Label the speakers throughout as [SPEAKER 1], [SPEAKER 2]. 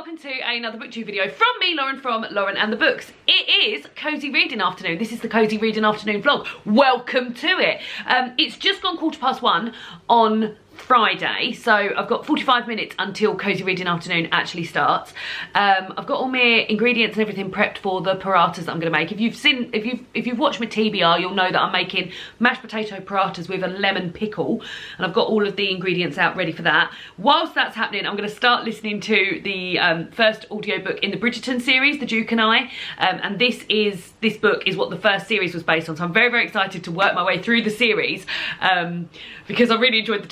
[SPEAKER 1] welcome to another booktube video from me, Lauren, from Lauren and the Books. It is Cosy Reading Afternoon. This is the Cosy Reading Afternoon vlog. Welcome to it. It's just gone 1:15 on Friday, so I've got 45 minutes until Cosy Reading Afternoon actually starts. I've got all my ingredients and everything prepped for the paratas that I'm going to make. If you've watched my TBR, you'll know that I'm making mashed potato paratas with a lemon pickle, and I've got all of the ingredients out ready for that. Whilst that's happening, I'm going to start listening to the first audiobook in the Bridgerton series, The Duke and I, and this book is what the first series was based on, so I'm very, very excited to work my way through the series because I really enjoyed the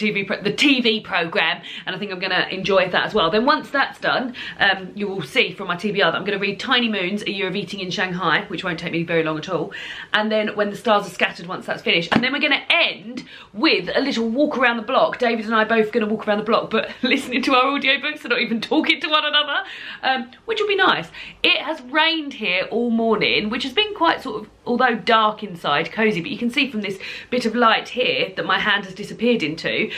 [SPEAKER 1] TV programme, and I think I'm going to enjoy that as well. Then once that's done, you will see from my TBR that I'm going to read Tiny Moons, A Year of Eating in Shanghai, which won't take me very long at all, and then When the Stars Are Scattered once that's finished. And then we're going to end with a little walk around the block. David and I are both going to walk around the block, but listening to our audiobooks and not even talking to one another, which will be nice. It has rained here all morning, which has been quite sort of, although dark inside, cosy, but you can see from this bit of light here that my hand has disappeared into,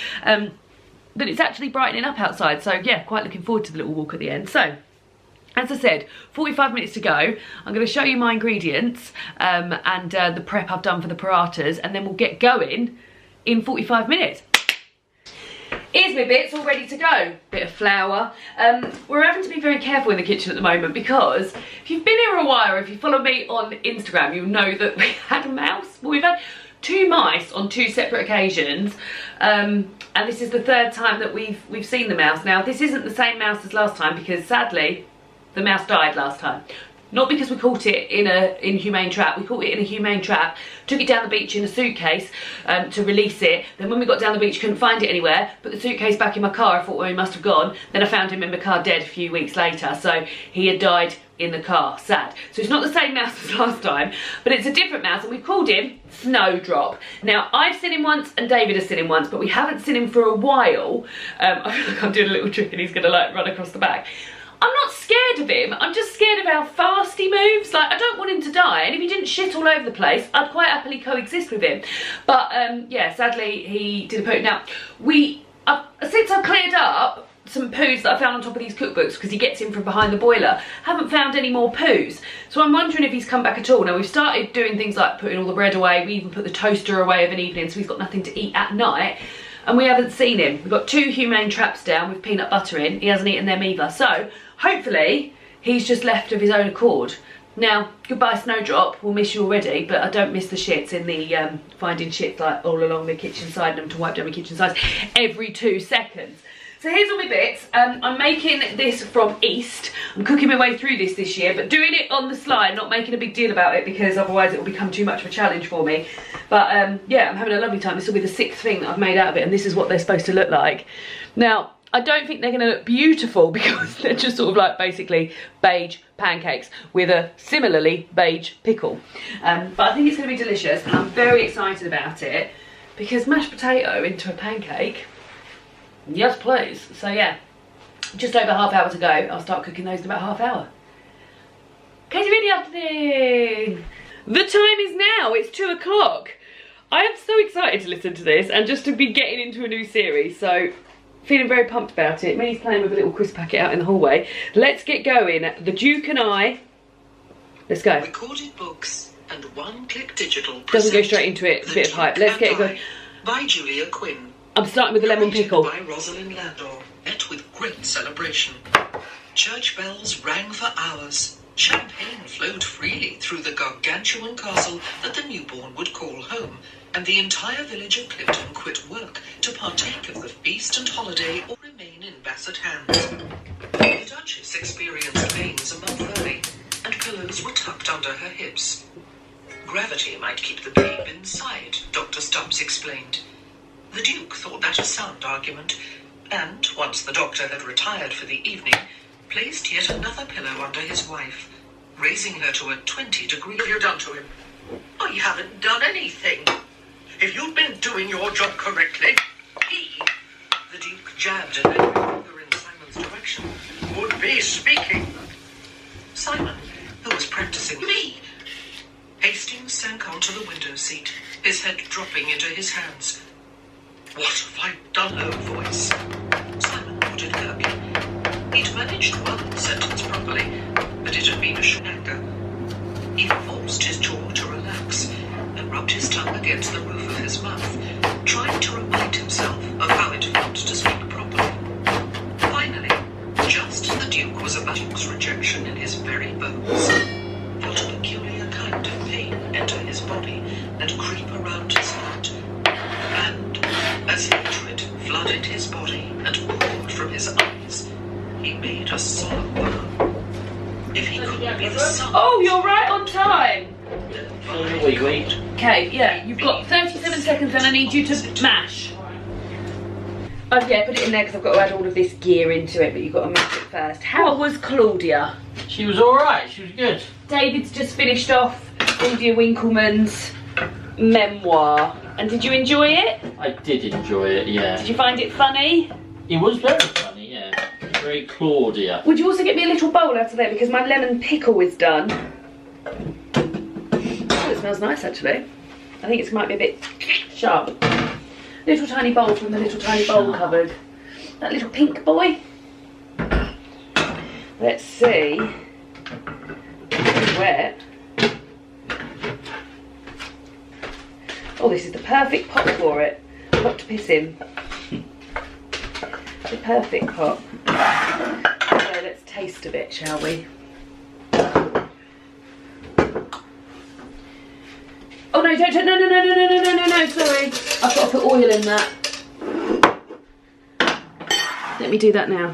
[SPEAKER 1] that it's actually brightening up outside. So yeah, quite looking forward to the little walk at the end. So as I said, 45 minutes to go. I'm going to show you my ingredients and the prep I've done for the paratas, and then we'll get going in 45 minutes. Here's my bits all ready to go. Bit of flour. We're having to be very careful in the kitchen at the moment because if you've been here a while, or if you follow me on Instagram, you'll know that we had a mouse. Well, we've had 2 mice on 2 separate occasions, and this is the 3rd time that we've seen the mouse. Now, this isn't the same mouse as last time because sadly the mouse died last time. Not because we caught it in a inhumane trap. We caught it in a humane trap, took it down the beach in a suitcase to release it. Then when we got down the beach, couldn't find it anywhere. Put the suitcase back in my car. I thought, well, he must have gone. Then I found him in my car dead a few weeks later. So he had died in the car. Sad. So it's not the same mouse as last time, but it's a different mouse, and we've called him Snowdrop. Now, I've seen him once and David has seen him once, but we haven't seen him for a while. I feel like I'm doing a little trick and he's going to like run across the back. I'm not scared of him, I'm just scared of how fast he moves. Like, I don't want him to die, and if he didn't shit all over the place, I'd quite happily coexist with him. But yeah, sadly he did a poo. Now, since I've cleared up some poos that I found on top of these cookbooks, because he gets in from behind the boiler, haven't found any more poos. So I'm wondering if he's come back at all. Now, we've started doing things like putting all the bread away, we even put the toaster away of an evening, so he's got nothing to eat at night. And we haven't seen him. We've got 2 humane traps down with peanut butter in. He hasn't eaten them either. So hopefully he's just left of his own accord. Now, goodbye Snowdrop. We'll miss you already, but I don't miss the shits in the finding shit like all along the kitchen side, and to wipe down my kitchen sides every 2 seconds. So here's all my bits. I'm making this from East. I'm cooking my way through this year, but doing it on the slide, not making a big deal about it because otherwise it will become too much of a challenge for me. But yeah, I'm having a lovely time. This will be the 6th thing that I've made out of it, and this is what they're supposed to look like. Now, I don't think they're going to look beautiful because they're just sort of like basically beige pancakes with a similarly beige pickle. But I think it's going to be delicious, and I'm very excited about it because mashed potato into a pancake, yes please. So yeah, just over ½ hour to go. I'll start cooking those in about ½ hour. Cosy Reading Afternoon! The time is now, it's 2 o'clock. I am so excited to listen to this and just to be getting into a new series, so feeling very pumped about it. Minnie's playing with a little crisp packet out in the hallway. Let's get going. The Duke and I. Let's go.
[SPEAKER 2] Recorded books and one-click digital.
[SPEAKER 1] Doesn't go straight into it. A bit of hype. Let's get going.
[SPEAKER 2] By Julia Quinn.
[SPEAKER 1] I'm starting with the lemon pickle.
[SPEAKER 2] By Rosalind Landor. Met with great celebration. Church bells rang for hours. Champagne flowed freely through the gargantuan castle that the newborn would call home, and the entire village of Clifton quit work to partake of the feast and holiday or remain in Bassett hands. The Duchess experienced pains a month early, and pillows were tucked under her hips. Gravity might keep the babe inside, Dr. Stubbs explained. The Duke thought that a sound argument, and, once the doctor had retired for the evening, placed yet another pillow under his wife, raising her to a 20-degree...
[SPEAKER 3] What have you done to him?
[SPEAKER 2] I haven't done anything.
[SPEAKER 3] If you'd been doing your job correctly, he,
[SPEAKER 2] the Duke jabbed an angry finger in Simon's direction,
[SPEAKER 3] would be speaking.
[SPEAKER 2] Simon, who was practicing me. Hastings sank onto the window seat, his head dropping into his hands.
[SPEAKER 3] What have I done?
[SPEAKER 2] Low voice. Simon ordered Kirby. He'd managed finished one sentence properly, but it had been a schnacker. He forced his jaw to relax and rubbed his tongue against the roof of his mouth, trying to remind himself of how it felt to speak properly. Finally, just as the Duke was about Duke's rejection in his very bones, felt a peculiar kind of pain enter his body and creep around his heart. And as hatred flooded his body and poured from his eyes, he made a solemn vow. If he couldn't be the son...
[SPEAKER 1] Oh, you're right on time.
[SPEAKER 4] Wait.
[SPEAKER 1] Okay, yeah, you've got 37 seconds and I need you to mash. Oh yeah, put it in there because I've got to add all of this gear into it, but you've got to mash it first. How was Claudia?
[SPEAKER 4] She was alright, she was good.
[SPEAKER 1] David's just finished off Claudia Winkleman's memoir. And did you enjoy it?
[SPEAKER 4] I did enjoy it, yeah.
[SPEAKER 1] Did you find it funny?
[SPEAKER 4] It was very funny, yeah. Very Claudia.
[SPEAKER 1] Would you also get me a little bowl out of there because my lemon pickle is done? Oh, it smells nice actually. I think it might be a bit sharp. Little tiny bowl from the little tiny bowl cupboard. That little pink boy. Let's see. It's wet. Oh, this is the perfect pot for it. Pot to piss in. The perfect pot. So let's taste a bit, shall we? Oh no, don't, no, sorry. I've got to put oil in that. Let me do that now.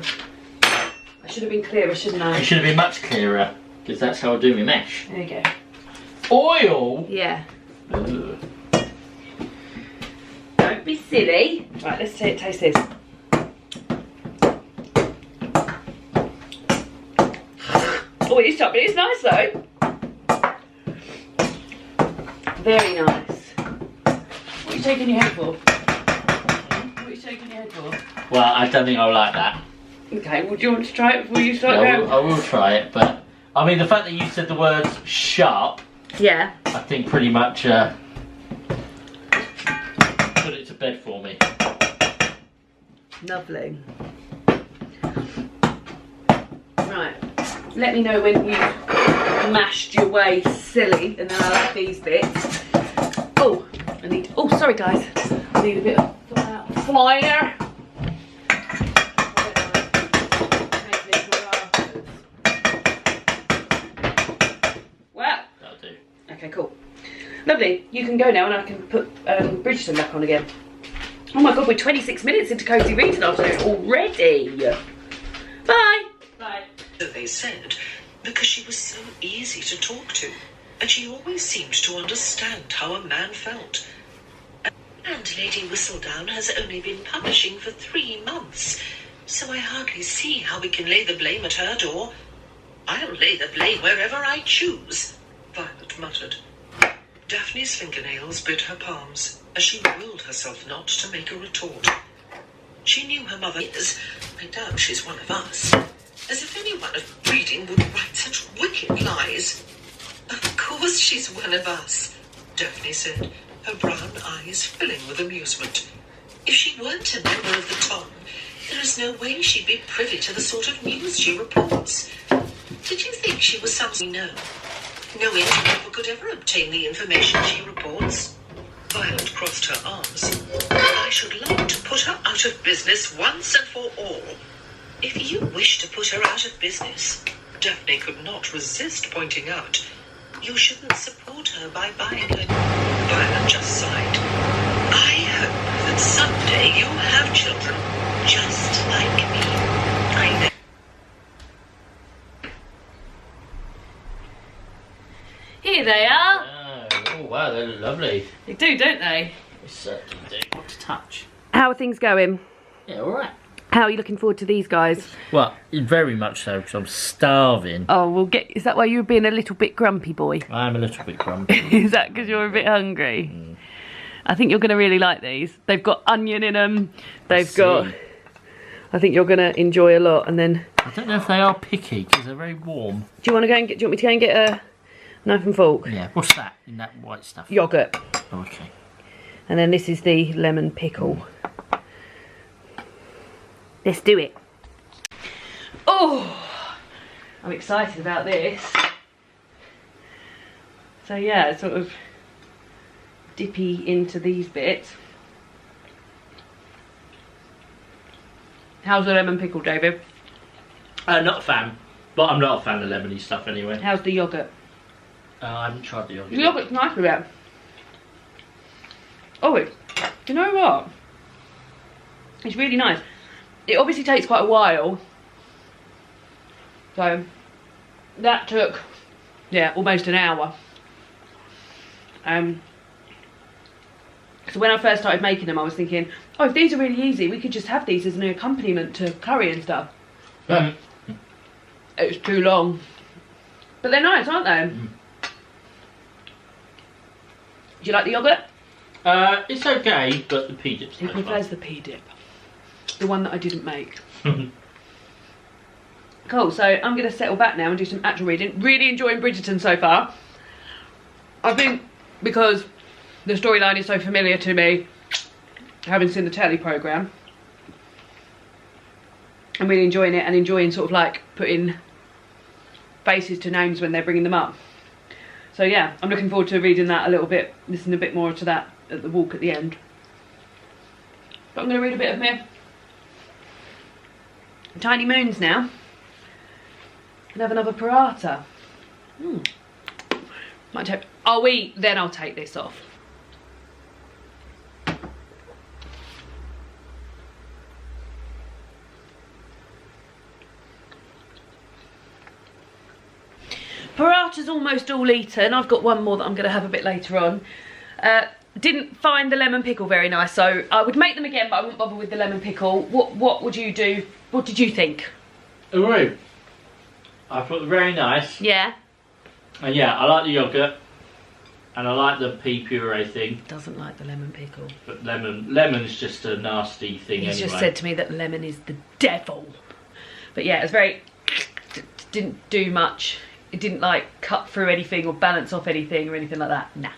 [SPEAKER 1] I should have been clearer, shouldn't I?
[SPEAKER 4] It should have been much clearer, because that's how I do my mesh.
[SPEAKER 1] There you go.
[SPEAKER 4] Oil?
[SPEAKER 1] Yeah.
[SPEAKER 4] Ugh.
[SPEAKER 1] Don't be silly. Right, let's taste this. Oh, it's choppy. It's nice though. Very nice. What are you shaking your head for? What are you shaking your head for?
[SPEAKER 4] Well, I don't think I'll like that.
[SPEAKER 1] Okay, well, do you want to try it before you start
[SPEAKER 4] Yeah,
[SPEAKER 1] going?
[SPEAKER 4] I will try it, but I mean, the fact that you said the words sharp,
[SPEAKER 1] Yeah.
[SPEAKER 4] I think pretty much put it to bed for me.
[SPEAKER 1] Lovely. Right. Let me know when you've mashed your way silly, and then I'll add these bits. Oh, I need. Oh, sorry guys. I need a bit of fire. Wow.
[SPEAKER 4] That'll do.
[SPEAKER 1] Okay, cool. Lovely. You can go now, and I can put Bridgerton back on again. Oh my god, we're 26 minutes into Cosy Reading Afternoon already. Bye. Bye.
[SPEAKER 2] So they said, because she was so easy to talk to, and she always seemed to understand how a man felt. And Lady Whistledown has only been publishing for 3 months, so I hardly see how we can lay the blame at her door. I'll lay the blame wherever I choose, Violet muttered. Daphne's fingernails bit her palms as she willed herself not to make a retort. She knew her mother is. I doubt she's one of us. As if anyone of breeding would write such wicked lies. Of course she's one of us, Daphne said, her brown eyes filling with amusement. If she weren't a member of the Ton, there is no way she'd be privy to the sort of news she reports. Did you think she was something we know? No interviewer could ever obtain the information she reports. Violet crossed her arms. I should like to put her out of business once and for all. If you wish to put her out of business, Daphne could not resist pointing out, you shouldn't support her by buying her. Violet just sighed. I hope that someday you'll have children just like me. I know.
[SPEAKER 1] Here they are.
[SPEAKER 4] Oh wow, they look lovely.
[SPEAKER 1] They do, don't they?
[SPEAKER 4] They certainly do. What to touch.
[SPEAKER 1] How are things going?
[SPEAKER 4] Yeah, alright.
[SPEAKER 1] How are you looking forward to these guys?
[SPEAKER 4] Well, very much so, because I'm starving.
[SPEAKER 1] Oh, we'll get. Is that why you were being a little bit grumpy, boy?
[SPEAKER 4] I'm a little bit grumpy.
[SPEAKER 1] Is that because you're a bit hungry? I think you're going to really like these. They've got onion in them. They've got. I think you're going to enjoy a lot. And then.
[SPEAKER 4] I don't know if they are picky because they're very warm.
[SPEAKER 1] Do you want to go and get? Do you want me to go and get a knife and fork?
[SPEAKER 4] Yeah. What's that in that white stuff?
[SPEAKER 1] Yogurt.
[SPEAKER 4] Oh, okay.
[SPEAKER 1] And then this is the lemon pickle. Let's do it. Oh, I'm excited about this. So yeah, sort of dippy into these bits. How's the lemon pickle, David?
[SPEAKER 4] Not a fan, but I'm not a fan of lemony stuff anyway.
[SPEAKER 1] How's the yoghurt?
[SPEAKER 4] I haven't tried the yogurt.
[SPEAKER 1] The yoghurt's nice with it. Oh, do you know what? It's really nice. It obviously takes quite a while. So, that took, yeah, almost an hour. So when I first started making them, I was thinking, oh, if these are really easy, we could just have these as an accompaniment to curry and stuff. It was too long. But they're nice, aren't they? Do you like the yoghurt?
[SPEAKER 4] It's okay, but the pea dip's
[SPEAKER 1] He
[SPEAKER 4] no
[SPEAKER 1] prefers
[SPEAKER 4] fun.
[SPEAKER 1] the pea dip. The one that I didn't make. Cool, so I'm going to settle back now and do some actual reading. Really enjoying Bridgerton so far. I think because the storyline is so familiar to me, having seen the telly programme. I'm really enjoying it and enjoying sort of like putting faces to names when they're bringing them up. So yeah, I'm looking forward to reading that a little bit, listening a bit more to that at the walk at the end. But I'm going to read a bit of my Tiny Moons now. And have another paratha. Might take, I'll eat, then I'll take this off. Paratha's almost all eaten. I've got one more that I'm going to have a bit later on. Didn't find the lemon pickle very nice, so I would make them again, but I wouldn't bother with the lemon pickle. What would you do? What did you think?
[SPEAKER 4] Alright. I thought they were very nice.
[SPEAKER 1] Yeah.
[SPEAKER 4] And yeah, I like the yogurt. And I like the pea puree thing.
[SPEAKER 1] Doesn't like the lemon pickle.
[SPEAKER 4] But lemon's just a nasty thing
[SPEAKER 1] He's
[SPEAKER 4] anyway.
[SPEAKER 1] just said to me that lemon is the devil. But yeah, it was very, didn't do much. It didn't like cut through anything or balance off anything or anything like that. Nah.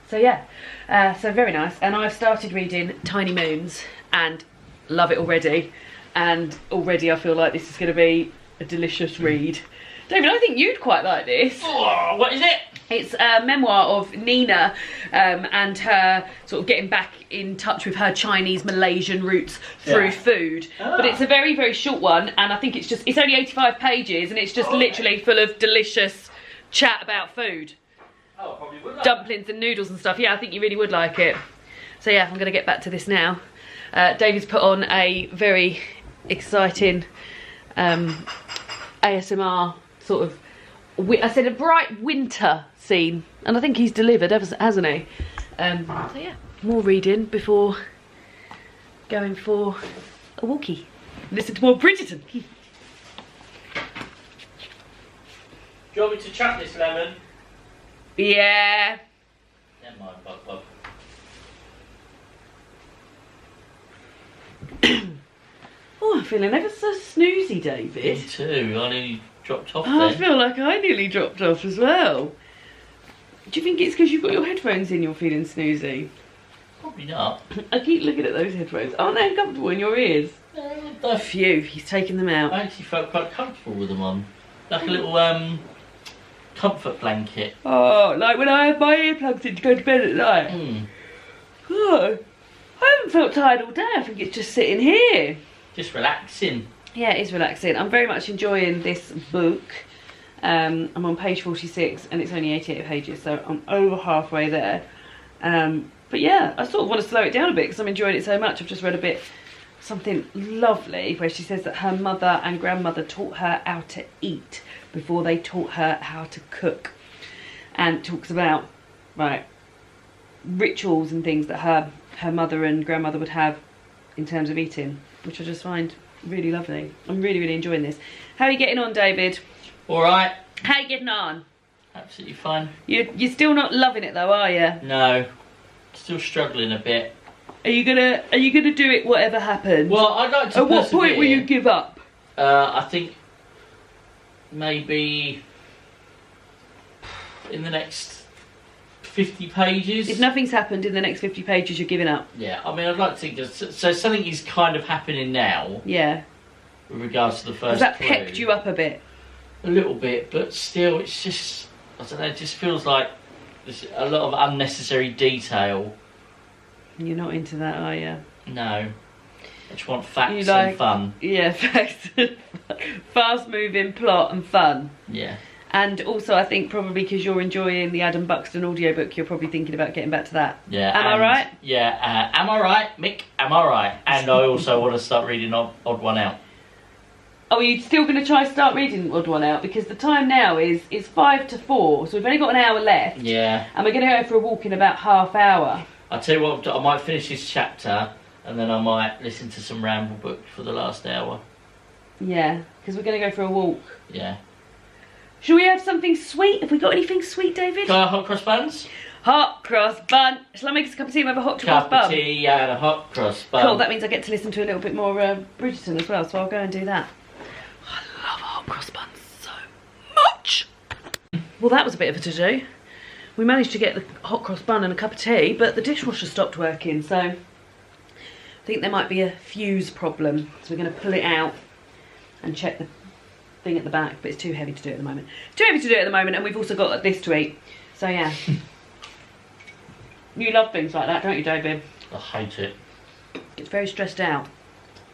[SPEAKER 1] So yeah, so very nice. And I've started reading Tiny Moons and love it already. And already I feel like this is going to be a delicious read. David, I think you'd quite like this.
[SPEAKER 4] Oh, what is it?
[SPEAKER 1] It's a memoir of Nina and her sort of getting back in touch with her Chinese Malaysian roots through food. But it's a very, very short one, and I think it's only 85 pages, and it's just literally full of delicious chat about food.
[SPEAKER 4] Oh, probably would like
[SPEAKER 1] Dumplings and noodles and stuff. Yeah, I think you really would like it. So yeah, I'm going to get back to this now. David's put on a very exciting ASMR sort of, I said a bright winter scene, and I think he's delivered, hasn't he? So yeah, more reading before going for a walkie. Listen to more Bridgerton.
[SPEAKER 4] Do you want me to chuck this lemon?
[SPEAKER 1] Yeah.
[SPEAKER 4] Never mind, bug.
[SPEAKER 1] Oh, I'm feeling ever so snoozy, David.
[SPEAKER 4] Me too, I nearly dropped off
[SPEAKER 1] I
[SPEAKER 4] then.
[SPEAKER 1] feel like I nearly dropped off as well. Do you think it's because you've got your headphones in you're feeling snoozy?
[SPEAKER 4] Probably not.
[SPEAKER 1] I keep looking at those headphones. Aren't they uncomfortable in your ears? A few. He's taken them out.
[SPEAKER 4] I actually felt quite comfortable with them on. Like a little comfort blanket.
[SPEAKER 1] Oh, like when I have my earplugs in to go to bed at night. Oh, I haven't felt tired all day. I think it's just sitting here.
[SPEAKER 4] Just relaxing.
[SPEAKER 1] Yeah, it is relaxing. I'm very much enjoying this book. I'm on page 46 and it's only 88 pages, so I'm over halfway there. But yeah, I sort of want to slow it down a bit because I'm enjoying it so much. I've just read a bit, something lovely, where she says that her mother and grandmother taught her how to eat before they taught her how to cook. And talks about, right, rituals and things that her mother and grandmother would have in terms of eating, which I just find really lovely. I'm really, really enjoying this. How are you getting on, David?
[SPEAKER 4] Alright.
[SPEAKER 1] How are you getting on?
[SPEAKER 4] Absolutely fine.
[SPEAKER 1] You're still not loving it though, are you?
[SPEAKER 4] No. Still struggling a bit.
[SPEAKER 1] Are you gonna do it whatever happens?
[SPEAKER 4] Well, I'd like to
[SPEAKER 1] At what point will you give up?
[SPEAKER 4] I think maybe in the next 50 pages.
[SPEAKER 1] If nothing's happened in the next 50 pages, you're giving up.
[SPEAKER 4] Yeah, I mean, I'd like to think so something is kind of happening now.
[SPEAKER 1] Yeah.
[SPEAKER 4] with regards to the first
[SPEAKER 1] Has that
[SPEAKER 4] clue.
[SPEAKER 1] pepped you up a bit?
[SPEAKER 4] A little bit, but still, it's just, I don't know, it just feels like there's a lot of unnecessary detail.
[SPEAKER 1] You're not into that, are you?
[SPEAKER 4] No. I just want facts
[SPEAKER 1] You like-
[SPEAKER 4] and fun.
[SPEAKER 1] Yeah, facts. Fast moving plot and fun.
[SPEAKER 4] Yeah.
[SPEAKER 1] And also, I think probably because you're enjoying the Adam Buxton audiobook, you're probably thinking about getting back to that.
[SPEAKER 4] Yeah.
[SPEAKER 1] Am I right?
[SPEAKER 4] Yeah. Am I right, Mick? Am I right? And I also want to start reading Odd One Out.
[SPEAKER 1] Oh, are you still going to try start reading Odd One Out? Because the time now is 5 to 4, so we've only got an hour left.
[SPEAKER 4] Yeah.
[SPEAKER 1] And we're going to go for a walk in about half hour.
[SPEAKER 4] I'll tell you what, I might finish this chapter and then I might listen to some Ramble book for the last hour.
[SPEAKER 1] Yeah, because we're going to go for a walk.
[SPEAKER 4] Yeah.
[SPEAKER 1] Shall we have something sweet? Have we got anything sweet, David?
[SPEAKER 4] Can I have hot cross buns?
[SPEAKER 1] Hot cross bun. Shall I make us a cup of tea and have a hot cross
[SPEAKER 4] Cup
[SPEAKER 1] bun?
[SPEAKER 4] of tea and a hot cross bun.
[SPEAKER 1] Cool, that means I get to listen to a little bit more Bridgerton as well, so I'll go and do that. I love hot cross buns so much. Well, that was a bit of a to-do. We managed to get the hot cross bun and a cup of tea, but the dishwasher stopped working, so I think there might be a fuse problem. So we're going to pull it out and check the thing at the back, but it's too heavy to do at the moment. Too heavy to do at the moment, and we've also got this to eat. So yeah. You love things like that, don't you, David?
[SPEAKER 4] I hate it.
[SPEAKER 1] Gets very stressed out.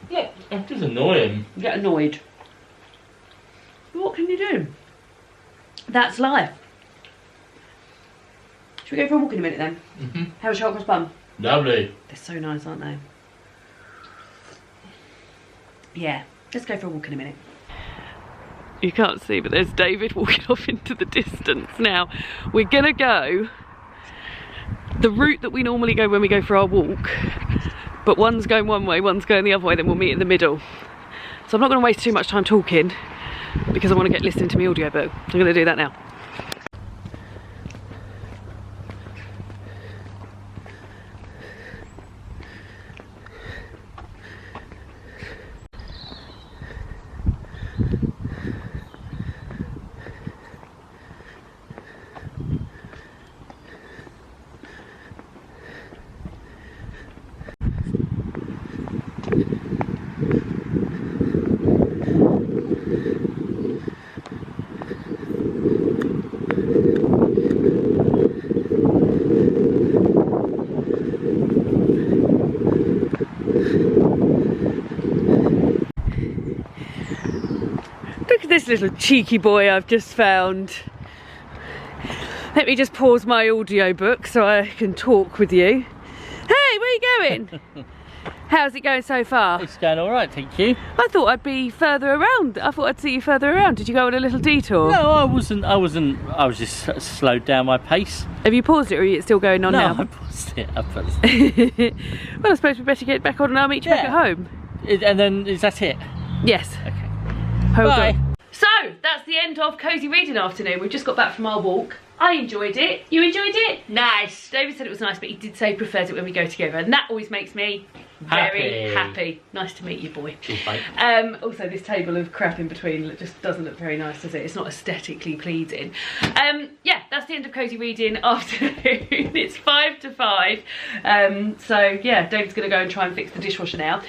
[SPEAKER 4] Yeah, it does annoy him.
[SPEAKER 1] You get annoyed. What can you do? That's life. Should we go for a walk in a minute then?
[SPEAKER 4] Mm-hmm.
[SPEAKER 1] How was your hot cross bun?
[SPEAKER 4] Lovely.
[SPEAKER 1] They're so nice, aren't they? Yeah, let's go for a walk in a minute. You can't see, but there's David walking off into the distance. Now, we're gonna go the route that we normally go when we go for our walk, but one's going one way, one's going the other way, then we'll meet in the middle. So I'm not gonna waste too much time talking because I wanna get listening to my audiobook. So I'm gonna do that now. Look at this little cheeky boy I've just found. Let me just pause my audiobook so I can talk with you. Hey, where are you going? How's it going so far?
[SPEAKER 4] It's going alright, thank you.
[SPEAKER 1] I thought I'd be further around. I thought I'd see you further around. Did you go on a little detour?
[SPEAKER 4] No, I wasn't. I was just slowed down my pace.
[SPEAKER 1] Have you paused it or are you still going on
[SPEAKER 4] No,
[SPEAKER 1] now?
[SPEAKER 4] I paused it. I paused it.
[SPEAKER 1] Well, I suppose we better get back on and I'll meet you back at home.
[SPEAKER 4] And then, is that it?
[SPEAKER 1] Yes.
[SPEAKER 4] Okay.
[SPEAKER 1] Hold
[SPEAKER 4] Bye.
[SPEAKER 1] on. So, that's the end of Cosy Reading Afternoon. We've just got back from our walk. I enjoyed it. You enjoyed it? Nice. David said it was nice, but he did say he prefers it when we go together, and that always makes me very happy. Nice to meet you, boy.
[SPEAKER 4] Cheers, mate.
[SPEAKER 1] Also, this table of crap in between just doesn't look very nice, does it? It's not aesthetically pleasing. Yeah, that's the end of Cosy Reading Afternoon. It's 5 to 5. So, yeah, David's going to go and try and fix the dishwasher now.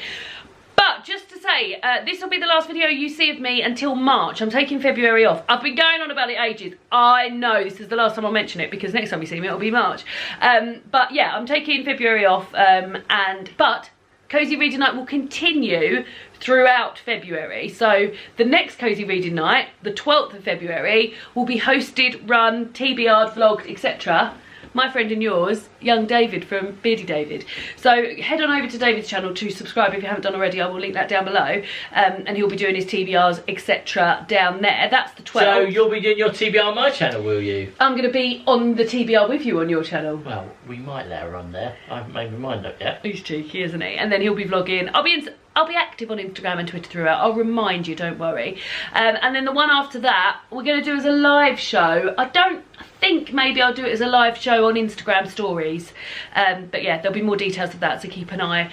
[SPEAKER 1] But just to say, this will be the last video you see of me until March. I'm taking February off. I've been going on about it ages. I know this is the last time I'll mention it because next time you see me it'll be March. But yeah, I'm taking February off. But Cosy Reading Night will continue throughout February. So the next Cosy Reading Night, the 12th of February, will be hosted, run, TBR'd, vlogged, etc. My friend and yours, young David from Beardy David. So head on over to David's channel to subscribe if you haven't done already. I will link that down below. And he'll be doing his TBRs, etc. down there. That's the 12th.
[SPEAKER 4] So you'll be doing your TBR on my channel, will you?
[SPEAKER 1] I'm going to be on the TBR with you on your channel.
[SPEAKER 4] Well, we might let her on there. I haven't made my mind up yet.
[SPEAKER 1] He's cheeky, isn't he? And then he'll be vlogging. I'll be active on Instagram and Twitter throughout. I'll remind you, don't worry. And then the one after that, we're going to do as a live show. I think maybe I'll do it as a live show on Instagram stories. But yeah, there'll be more details of that, so keep an eye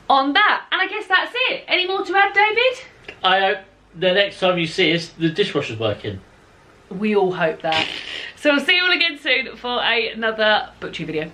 [SPEAKER 1] on that. And I guess that's it. Any more to add, David?
[SPEAKER 4] I hope the next time you see us, the dishwasher's working.
[SPEAKER 1] We all hope that. So I'll see you all again soon for another BookTube video.